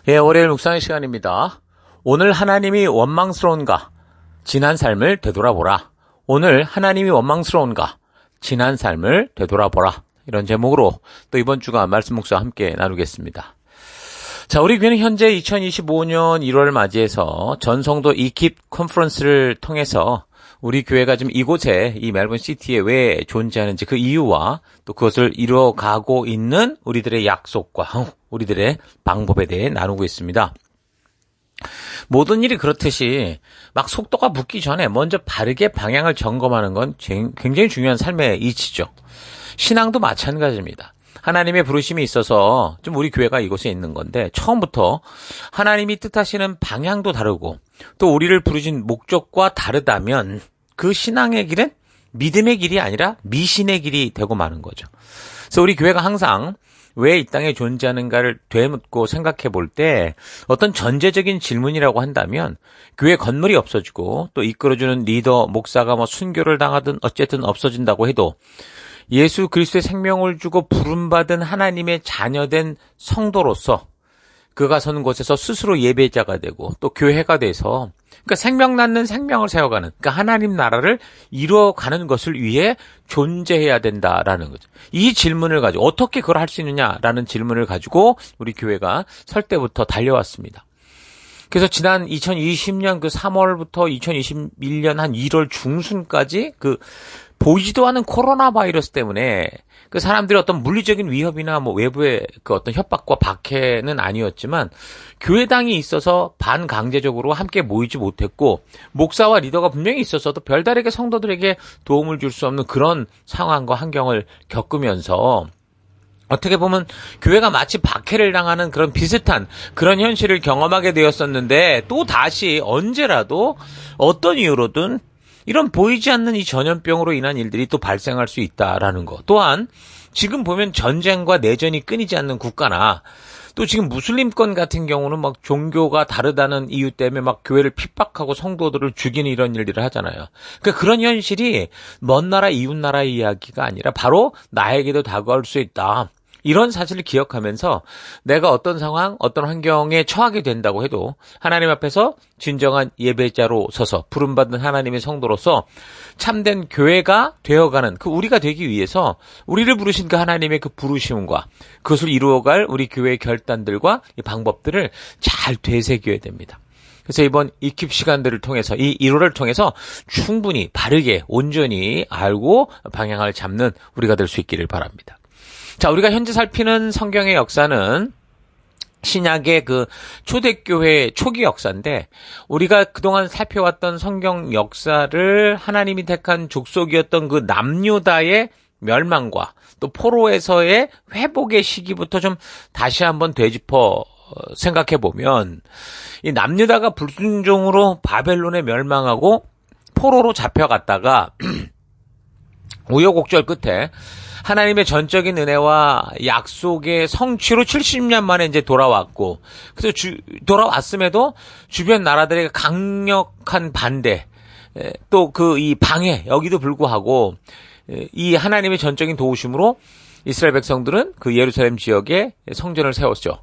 예, 월요일 묵상의 시간입니다. 오늘 하나님이 원망스러운가? 지난 삶을 되돌아보라. 오늘 하나님이 원망스러운가? 지난 삶을 되돌아보라. 이런 제목으로 또 이번 주간 말씀 묵상 함께 나누겠습니다. 자, 우리 교회는 현재 2025년 1월 맞이해서 전성도 이킵 컨퍼런스를 통해서 우리 교회가 지금 이곳에 이 멜번 시티에 왜 존재하는지 그 이유와 또 그것을 이루어가고 있는 우리들의 약속과 우리들의 방법에 대해 나누고 있습니다. 모든 일이 그렇듯이 막 속도가 붙기 전에 먼저 바르게 방향을 점검하는 건 굉장히 중요한 삶의 이치죠. 신앙도 마찬가지입니다. 하나님의 부르심이 있어서 좀 우리 교회가 이곳에 있는 건데 처음부터 하나님이 뜻하시는 방향도 다르고 또 우리를 부르신 목적과 다르다면 그 신앙의 길은 믿음의 길이 아니라 미신의 길이 되고 마는 거죠. 그래서 우리 교회가 항상 왜 이 땅에 존재하는가를 되묻고 생각해 볼 때 어떤 전제적인 질문이라고 한다면 교회 건물이 없어지고 또 이끌어주는 리더, 목사가 순교를 당하든 어쨌든 없어진다고 해도 예수 그리스도의 생명을 주고 부름받은 하나님의 자녀된 성도로서 그가 서는 곳에서 스스로 예배자가 되고 또 교회가 돼서 그러니까 생명 낳는 생명을 세워가는 그러니까 하나님 나라를 이루어가는 것을 위해 존재해야 된다라는 거죠. 이 질문을 가지고 어떻게 그걸 할 수 있느냐라는 질문을 가지고 우리 교회가 설 때부터 달려왔습니다. 그래서 지난 2020년 그 3월부터 2021년 한 1월 중순까지 그 보이지도 않은 코로나 바이러스 때문에 그 사람들이 어떤 물리적인 위협이나 외부의 그 어떤 협박과 박해는 아니었지만 교회당이 있어서 반강제적으로 함께 모이지 못했고 목사와 리더가 분명히 있었어도 별다르게 성도들에게 도움을 줄 수 없는 그런 상황과 환경을 겪으면서 어떻게 보면 교회가 마치 박해를 당하는 그런 비슷한 그런 현실을 경험하게 되었었는데 또 다시 언제라도 어떤 이유로든 이런 보이지 않는 이 전염병으로 인한 일들이 또 발생할 수 있다라는 것. 또한 지금 보면 전쟁과 내전이 끊이지 않는 국가나 또 지금 무슬림권 같은 경우는 막 종교가 다르다는 이유 때문에 막 교회를 핍박하고 성도들을 죽이는 이런 일들을 하잖아요. 그러니까 그런 현실이 먼 나라 이웃 나라의 이야기가 아니라 바로 나에게도 다가올 수 있다. 이런 사실을 기억하면서 내가 어떤 상황, 어떤 환경에 처하게 된다고 해도 하나님 앞에서 진정한 예배자로 서서 부름받은 하나님의 성도로서 참된 교회가 되어가는 그 우리가 되기 위해서 우리를 부르신 그 하나님의 그 부르심과 그것을 이루어갈 우리 교회의 결단들과 이 방법들을 잘 되새겨야 됩니다. 그래서 이번 이킵 시간들을 통해서 이 1월을 통해서 충분히 바르게 온전히 알고 방향을 잡는 우리가 될 수 있기를 바랍니다. 자, 우리가 현재 살피는 성경의 역사는 신약의 그 초대교회 초기 역사인데 우리가 그동안 살펴왔던 성경 역사를 하나님이 택한 족속이었던 그 남유다의 멸망과 또 포로에서의 회복의 시기부터 좀 다시 한번 되짚어 생각해 보면 이 남유다가 불순종으로 바벨론에 멸망하고 포로로 잡혀갔다가 우여곡절 끝에 하나님의 전적인 은혜와 약속의 성취로 70년 만에 이제 돌아왔고, 그래서 돌아왔음에도 주변 나라들의 강력한 반대, 또 이 방해, 여기도 불구하고, 이 하나님의 전적인 도우심으로 이스라엘 백성들은 그 예루살렘 지역에 성전을 세웠죠.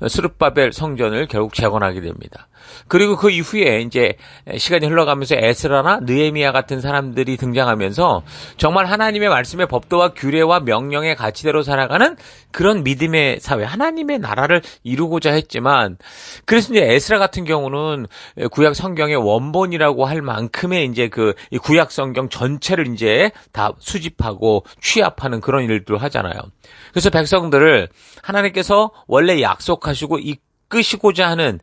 스룹바벨 성전을 결국 재건하게 됩니다. 그리고 그 이후에 이제 시간이 흘러가면서 에스라나 느헤미야 같은 사람들이 등장하면서 정말 하나님의 말씀의 법도와 규례와 명령의 가치대로 살아가는 그런 믿음의 사회, 하나님의 나라를 이루고자 했지만, 그래서 이제 에스라 같은 경우는 구약 성경의 원본이라고 할 만큼의 이제 이 구약 성경 전체를 이제 다 수집하고 취합하는 그런 일들을 하잖아요. 그래서 백성들을 하나님께서 원래 약속하시고 이끄시고자 하는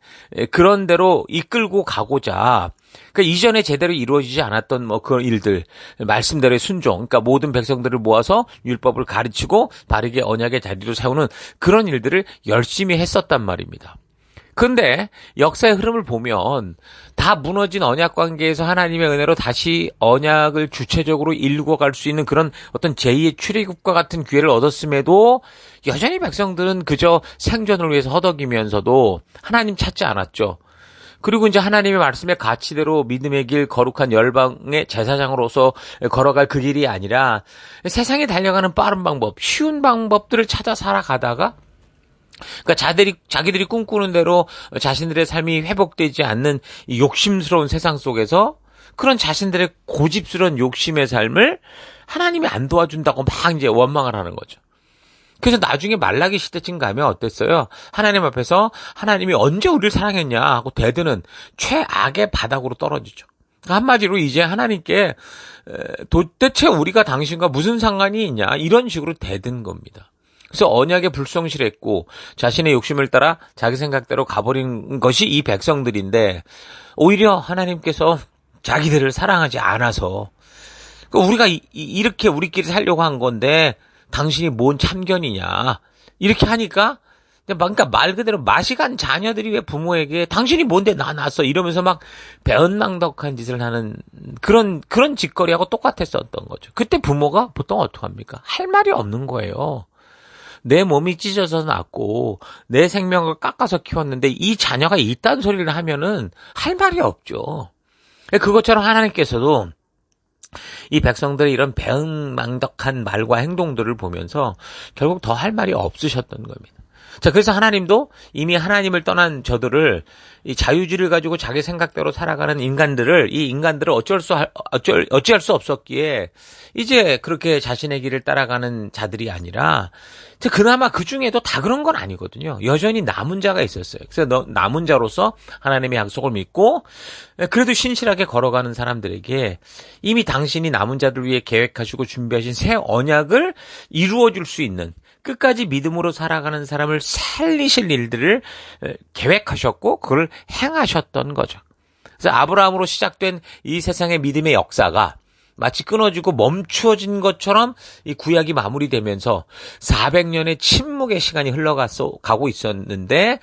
그런 대로 이끌고 가고자, 그러니까 이전에 제대로 이루어지지 않았던 그런 일들, 말씀대로의 순종, 그러니까 모든 백성들을 모아서 율법을 가르치고 바르게 언약의 자리로 세우는 그런 일들을 열심히 했었단 말입니다. 그런데 역사의 흐름을 보면 다 무너진 언약 관계에서 하나님의 은혜로 다시 언약을 주체적으로 일궈갈 수 있는 그런 어떤 제2의 출애굽과 같은 기회를 얻었음에도 여전히 백성들은 그저 생존을 위해서 허덕이면서도 하나님 찾지 않았죠. 그리고 이제 하나님의 말씀의 가치대로 믿음의 길, 거룩한 열방의 제사장으로서 걸어갈 그 길이 아니라 세상에 달려가는 빠른 방법, 쉬운 방법들을 찾아 살아가다가 그러니까 자기들이 꿈꾸는 대로 자신들의 삶이 회복되지 않는 이 욕심스러운 세상 속에서 그런 자신들의 고집스러운 욕심의 삶을 하나님이 안 도와준다고 막 이제 원망을 하는 거죠. 그래서 나중에 말라기 시대쯤 가면 어땠어요? 하나님 앞에서 하나님이 언제 우리를 사랑했냐 하고 대드는 최악의 바닥으로 떨어지죠. 한마디로 이제 하나님께 도대체 우리가 당신과 무슨 상관이 있냐 이런 식으로 대든 겁니다. 그래서 언약에 불성실했고 자신의 욕심을 따라 자기 생각대로 가버린 것이 이 백성들인데 오히려 하나님께서 자기들을 사랑하지 않아서 우리가 이렇게 우리끼리 살려고 한 건데 당신이 뭔 참견이냐 이렇게 하니까 그러니까 말 그대로 맛이 간 자녀들이 왜 부모에게 당신이 뭔데 나 낳았어 이러면서 막 배은망덕한 짓을 하는 그런 짓거리하고 똑같았었던 거죠. 그때 부모가 보통 어떡합니까? 할 말이 없는 거예요. 내 몸이 찢어져서 낳고 내 생명을 깎아서 키웠는데 이 자녀가 이딴 소리를 하면은 할 말이 없죠. 그것처럼 하나님께서도 이 백성들의 이런 배은망덕한 말과 행동들을 보면서 결국 더 할 말이 없으셨던 겁니다. 자, 그래서 하나님도 이미 하나님을 떠난 저들을 이 자유주의를 가지고 자기 생각대로 살아가는 인간들을 어찌할 수 없었기에 이제 그렇게 자신의 길을 따라가는 자들이 아니라 그나마 그 중에도 다 그런 건 아니거든요. 여전히 남은 자가 있었어요. 그래서 남은 자로서 하나님의 약속을 믿고 그래도 신실하게 걸어가는 사람들에게 이미 당신이 남은 자들 위해 계획하시고 준비하신 새 언약을 이루어줄 수 있는 끝까지 믿음으로 살아가는 사람을 살리실 일들을 계획하셨고 그걸 행하셨던 거죠. 그래서 아브라함으로 시작된 이 세상의 믿음의 역사가 마치 끊어지고 멈추어진 것처럼 이 구약이 마무리되면서 400년의 침묵의 시간이 흘러가고 있었는데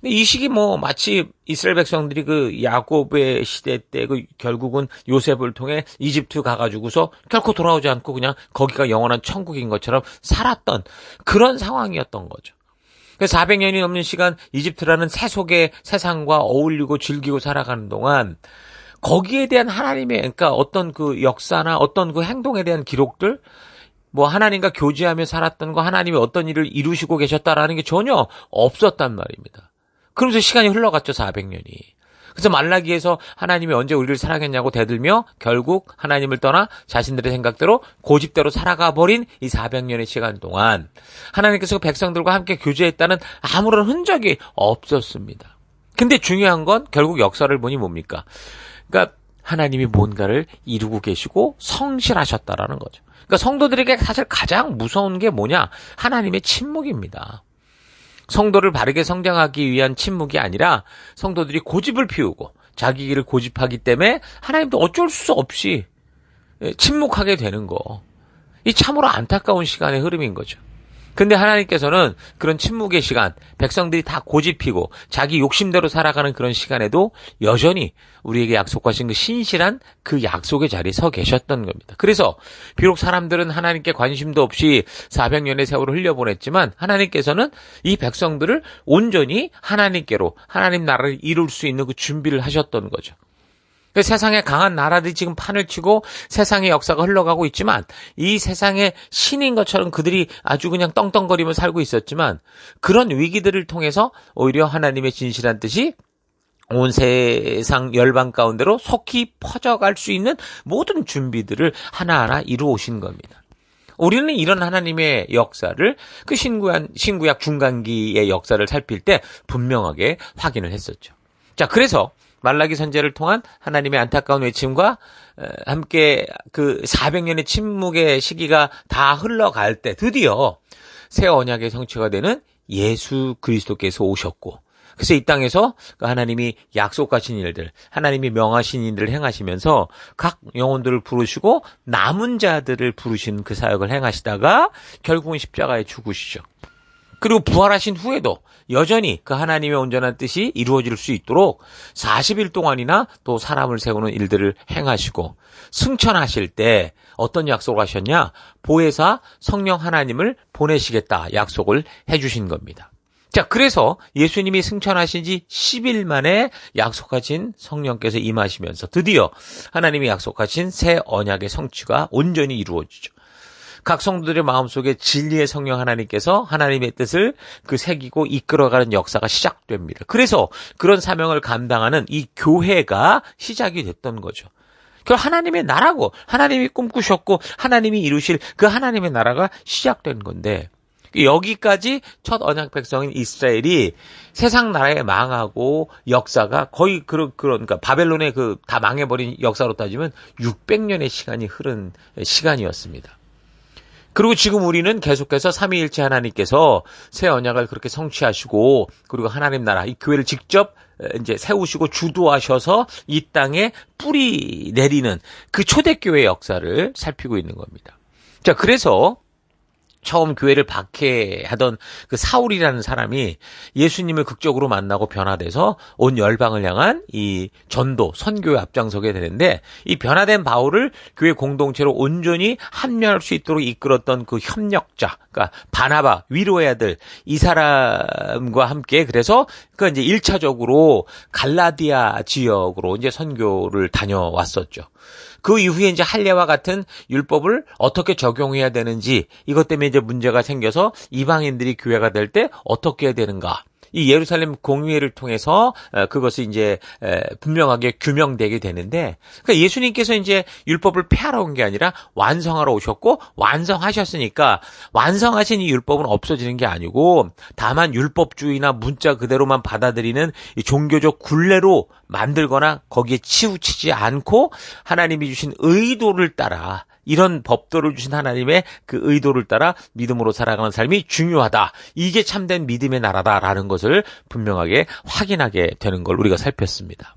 이 시기 마치 이스라엘 백성들이 그 야곱의 시대 때 결국은 요셉을 통해 이집트 가가지고서 결코 돌아오지 않고 그냥 거기가 영원한 천국인 것처럼 살았던 그런 상황이었던 거죠. 그래서 400년이 넘는 시간 이집트라는 세속의 세상과 어울리고 즐기고 살아가는 동안 거기에 대한 하나님의 그러니까 어떤 그 역사나 어떤 그 행동에 대한 기록들 하나님과 교제하며 살았던 거 하나님이 어떤 일을 이루시고 계셨다라는 게 전혀 없었단 말입니다. 그러면서 시간이 흘러갔죠. 400년이. 그래서 말라기에서 하나님이 언제 우리를 사랑했냐고 대들며 결국 하나님을 떠나 자신들의 생각대로 고집대로 살아가 버린 이 400년의 시간 동안 하나님께서 백성들과 함께 교제했다는 아무런 흔적이 없었습니다. 근데 중요한 건 결국 역사를 보니 뭡니까? 그러니까 하나님이 뭔가를 이루고 계시고 성실하셨다라는 거죠. 그러니까 성도들에게 사실 가장 무서운 게 뭐냐? 하나님의 침묵입니다. 성도를 바르게 성장하기 위한 침묵이 아니라 성도들이 고집을 피우고 자기 길을 고집하기 때문에 하나님도 어쩔 수 없이 침묵하게 되는 거. 이 참으로 안타까운 시간의 흐름인 거죠. 근데 하나님께서는 그런 침묵의 시간, 백성들이 다 고집피고 자기 욕심대로 살아가는 그런 시간에도 여전히 우리에게 약속하신 그 신실한 그 약속의 자리에 서 계셨던 겁니다. 그래서 비록 사람들은 하나님께 관심도 없이 400년의 세월을 흘려보냈지만 하나님께서는 이 백성들을 온전히 하나님께로 하나님 나라를 이룰 수 있는 그 준비를 하셨던 거죠. 세상에 강한 나라들이 지금 판을 치고 세상의 역사가 흘러가고 있지만 이 세상의 신인 것처럼 그들이 아주 그냥 떵떵거리며 살고 있었지만 그런 위기들을 통해서 오히려 하나님의 진실한 뜻이 온 세상 열방 가운데로 속히 퍼져갈 수 있는 모든 준비들을 하나하나 이루어오신 겁니다. 우리는 이런 하나님의 역사를 그 신구약 중간기의 역사를 살필 때 분명하게 확인을 했었죠. 자, 그래서 말라기 선지자를 통한 하나님의 안타까운 외침과 함께 그 400년의 침묵의 시기가 다 흘러갈 때 드디어 새 언약의 성취가 되는 예수 그리스도께서 오셨고 그래서 이 땅에서 하나님이 약속하신 일들, 하나님이 명하신 일들을 행하시면서 각 영혼들을 부르시고 남은 자들을 부르시는 그 사역을 행하시다가 결국은 십자가에 죽으시죠. 그리고 부활하신 후에도 여전히 그 하나님의 온전한 뜻이 이루어질 수 있도록 40일 동안이나 또 사람을 세우는 일들을 행하시고 승천하실 때 어떤 약속을 하셨냐? 보혜사 성령 하나님을 보내시겠다 약속을 해주신 겁니다. 자, 그래서 예수님이 승천하신 지 10일 만에 약속하신 성령께서 임하시면서 드디어 하나님이 약속하신 새 언약의 성취가 온전히 이루어지죠. 각 성도들의 마음속에 진리의 성령 하나님께서 하나님의 뜻을 그 새기고 이끌어가는 역사가 시작됩니다. 그래서 그런 사명을 감당하는 이 교회가 시작이 됐던 거죠. 그 하나님의 나라고 하나님이 꿈꾸셨고 하나님이 이루실 그 하나님의 나라가 시작된 건데 여기까지 첫 언약 백성인 이스라엘이 세상 나라에 망하고 역사가 거의 그러니까 바벨론의 그 다 망해버린 역사로 따지면 600년의 시간이 흐른 시간이었습니다. 그리고 지금 우리는 계속해서 삼위일체 하나님께서 새 언약을 그렇게 성취하시고 그리고 하나님 나라 이 교회를 직접 이제 세우시고 주도하셔서 이 땅에 뿌리 내리는 그 초대교회 역사를 살피고 있는 겁니다. 자, 그래서 처음 교회를 박해하던 그 사울이라는 사람이 예수님을 극적으로 만나고 변화돼서 온 열방을 향한 이 전도, 선교에 앞장서게 되는데 이 변화된 바울을 교회 공동체로 온전히 합류할 수 있도록 이끌었던 그 협력자, 그러니까 바나바, 위로의 아들, 이 사람과 함께 그래서 그 이제 1차적으로 갈라디아 지역으로 이제 선교를 다녀왔었죠. 그 이후에 이제 할례와 같은 율법을 어떻게 적용해야 되는지 이것 때문에 이제 문제가 생겨서 이방인들이 교회가 될 때 어떻게 해야 되는가. 이 예루살렘 공의회를 통해서 그것이 이제 분명하게 규명되게 되는데 그러니까 예수님께서 이제 율법을 폐하러 온 게 아니라 완성하러 오셨고 완성하셨으니까 완성하신 이 율법은 없어지는 게 아니고 다만 율법주의나 문자 그대로만 받아들이는 이 종교적 굴레로 만들거나 거기에 치우치지 않고 하나님이 주신 의도를 따라 이런 법도를 주신 하나님의 그 의도를 따라 믿음으로 살아가는 삶이 중요하다. 이게 참된 믿음의 나라다라는 것을 분명하게 확인하게 되는 걸 우리가 살폈습니다.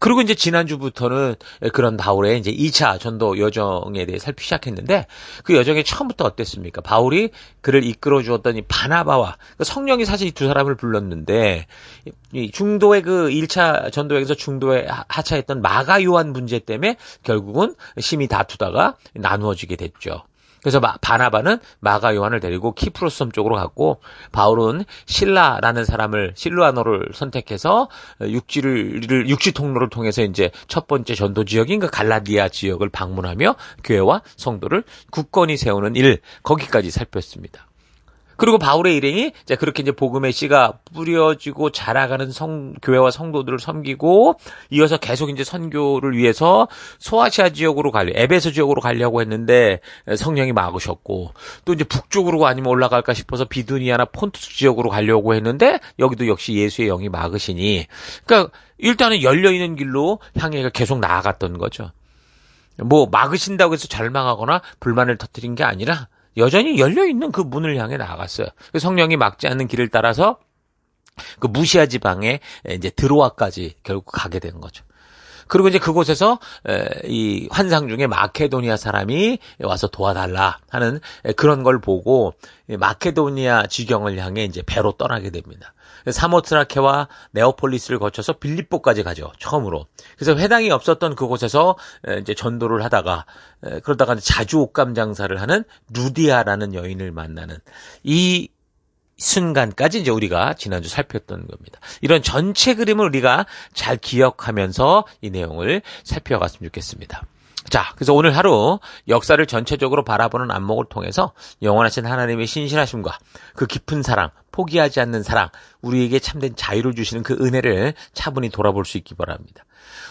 그리고 이제 지난주부터는 그런 바울의 이제 2차 전도 여정에 대해 살피기 시작했는데 그 여정이 처음부터 어땠습니까? 바울이 그를 이끌어 주었던 이 바나바와 성령이 사실 이 두 사람을 불렀는데 이 중도의 그 1차 전도에서 중도에 하차했던 마가 요한 문제 때문에 결국은 심히 다투다가 나누어지게 됐죠. 그래서 바나바는 마가 요한을 데리고 키프로스 섬 쪽으로 갔고 바울은 실라라는 사람을 실루아노를 선택해서 육지 통로를 통해서 이제 첫 번째 전도 지역인 그 갈라디아 지역을 방문하며 교회와 성도를 굳건히 세우는 일 거기까지 살폈습니다. 그리고 바울의 일행이 이제 그렇게 이제 복음의 씨가 뿌려지고 자라가는 교회와 성도들을 섬기고 이어서 계속 이제 선교를 위해서 소아시아 지역으로 에베소 지역으로 가려고 했는데 성령이 막으셨고 또 이제 북쪽으로 아니면 올라갈까 싶어서 비두니아나 폰투스 지역으로 가려고 했는데 여기도 역시 예수의 영이 막으시니 그러니까 일단은 열려있는 길로 향해가 계속 나아갔던 거죠. 뭐 막으신다고 해서 절망하거나 불만을 터뜨린 게 아니라 여전히 열려있는 그 문을 향해 나아갔어요. 성령이 막지 않는 길을 따라서 그 무시아 지방에 이제 드로아까지 결국 가게 된 거죠. 그리고 이제 그곳에서 이 환상 중에 마케도니아 사람이 와서 도와달라 하는 그런 걸 보고 마케도니아 지경을 향해 이제 배로 떠나게 됩니다. 사모트라케와 네오폴리스를 거쳐서 빌립보까지 가죠. 처음으로. 그래서 회당이 없었던 그곳에서 이제 전도를 하다가 그러다가 자주 옷감 장사를 하는 루디아라는 여인을 만나는 이 순간까지 이제 우리가 지난주 살폈던 겁니다. 이런 전체 그림을 우리가 잘 기억하면서 이 내용을 살펴갔으면 좋겠습니다. 자, 그래서 오늘 하루 역사를 전체적으로 바라보는 안목을 통해서 영원하신 하나님의 신실하심과 그 깊은 사랑, 포기하지 않는 사랑, 우리에게 참된 자유를 주시는 그 은혜를 차분히 돌아볼 수 있기 바랍니다.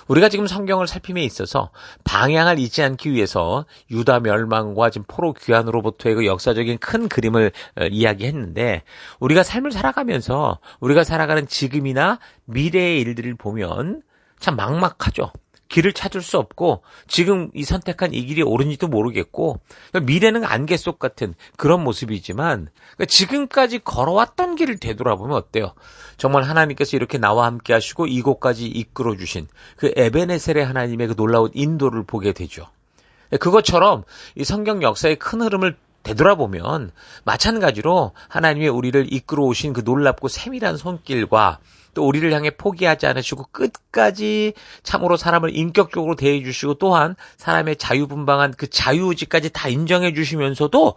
우리가 지금 성경을 살핌에 있어서 방향을 잊지 않기 위해서 유다 멸망과 지금 포로 귀환으로부터의 그 역사적인 큰 그림을 이야기했는데 우리가 삶을 살아가면서 우리가 살아가는 지금이나 미래의 일들을 보면 참 막막하죠. 길을 찾을 수 없고 지금 이 선택한 이 길이 옳은지도 모르겠고 미래는 안개 속 같은 그런 모습이지만 지금까지 걸어왔던 길을 되돌아보면 어때요? 정말 하나님께서 이렇게 나와 함께 하시고 이곳까지 이끌어 주신 그 에베네셀의 하나님의 그 놀라운 인도를 보게 되죠. 그것처럼 이 성경 역사의 큰 흐름을 되돌아보면 마찬가지로 하나님의 우리를 이끌어 오신 그 놀랍고 세밀한 손길과 또 우리를 향해 포기하지 않으시고 끝까지 참으로 사람을 인격적으로 대해 주시고 또한 사람의 자유분방한 그 자유의지까지 다 인정해 주시면서도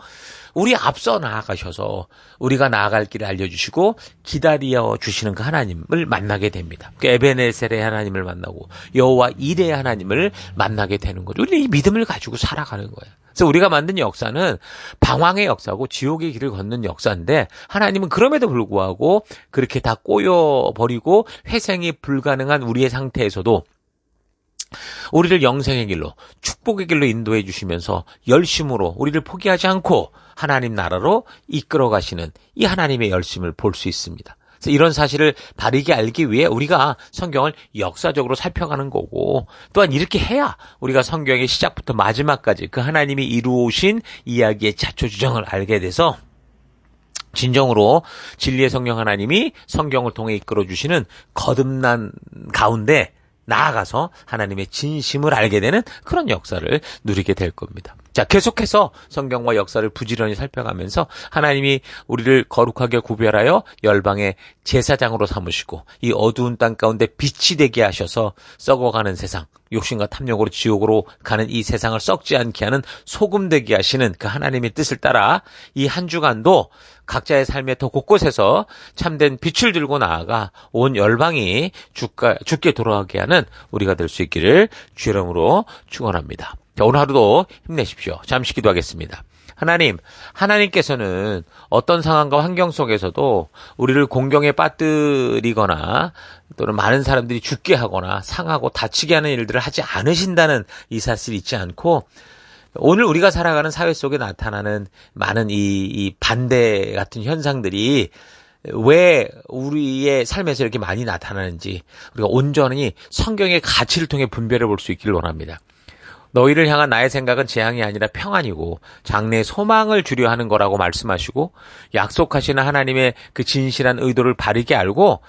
우리 앞서 나아가셔서 우리가 나아갈 길을 알려주시고 기다려 주시는 그 하나님을 만나게 됩니다. 그 에베네셀의 하나님을 만나고 여호와 이레의 하나님을 만나게 되는 거죠. 우리는 이 믿음을 가지고 살아가는 거예요. 그래서 우리가 만든 역사는 방황의 역사고 지옥의 길을 걷는 역사인데 하나님은 그럼에도 불구하고 그렇게 다 꼬여버리고 회생이 불가능한 우리의 상태에서도 우리를 영생의 길로 축복의 길로 인도해 주시면서 열심으로 우리를 포기하지 않고 하나님 나라로 이끌어 가시는 이 하나님의 열심을 볼 수 있습니다. 그래서 이런 사실을 바르게 알기 위해 우리가 성경을 역사적으로 살펴가는 거고 또한 이렇게 해야 우리가 성경의 시작부터 마지막까지 그 하나님이 이루어오신 이야기의 자초지종을 알게 돼서 진정으로 진리의 성령 하나님이 성경을 통해 이끌어 주시는 거듭난 가운데 나아가서 하나님의 진심을 알게 되는 그런 역사를 누리게 될 겁니다. 자, 계속해서 성경과 역사를 부지런히 살펴가면서 하나님이 우리를 거룩하게 구별하여 열방의 제사장으로 삼으시고 이 어두운 땅 가운데 빛이 되게 하셔서 썩어가는 세상, 욕심과 탐욕으로 지옥으로 가는 이 세상을 썩지 않게 하는 소금 되게 하시는 그 하나님의 뜻을 따라 이 한 주간도 각자의 삶의 더 곳곳에서 참된 빛을 들고 나아가 온 열방이 죽게 돌아가게 하는 우리가 될 수 있기를 주의 이름으로 축원합니다. 자, 오늘 하루도 힘내십시오. 잠시 기도하겠습니다. 하나님께서는 어떤 상황과 환경 속에서도 우리를 공경에 빠뜨리거나 또는 많은 사람들이 죽게 하거나 상하고 다치게 하는 일들을 하지 않으신다는 이 사실이 있지 않고 오늘 우리가 살아가는 사회 속에 나타나는 많은 이 반대 같은 현상들이 왜 우리의 삶에서 이렇게 많이 나타나는지 우리가 온전히 성경의 가치를 통해 분별해 볼 수 있기를 원합니다. 너희를 향한 나의 생각은 재앙이 아니라 평안이고 장래의 소망을 주려 하는 거라고 말씀하시고 약속하시는 하나님의 그 진실한 의도를 바르게 알고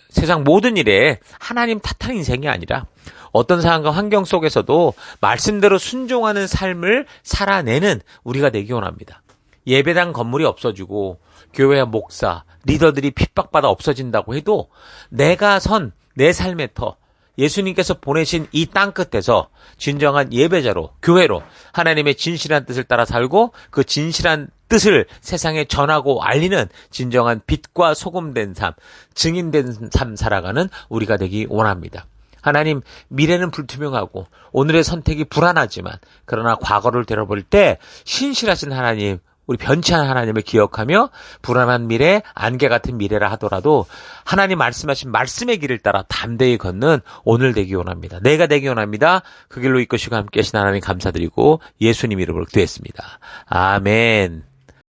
세상 모든 일에 하나님 탓하는 인생이 아니라 어떤 상황과 환경 속에서도 말씀대로 순종하는 삶을 살아내는 우리가 되기 원합니다. 예배당 건물이 없어지고 교회와 목사, 리더들이 핍박받아 없어진다고 해도 내가 선 내 삶의 터 예수님께서 보내신 이 땅끝에서 진정한 예배자로 교회로 하나님의 진실한 뜻을 따라 살고 그 진실한 뜻을 세상에 전하고 알리는 진정한 빛과 소금된 삶, 증인된 삶 살아가는 우리가 되기 원합니다. 하나님, 미래는 불투명하고 오늘의 선택이 불안하지만 그러나 과거를 되돌아볼 때 신실하신 하나님, 우리 변치 않은 하나님을 기억하며 불안한 미래, 안개 같은 미래라 하더라도 하나님 말씀하신 말씀의 길을 따라 담대히 걷는 오늘 되기 원합니다. 내가 되기 원합니다. 그 길로 이끄시고 함께 하신 하나님 감사드리고 예수님 이름으로 기도했습니다. 아멘.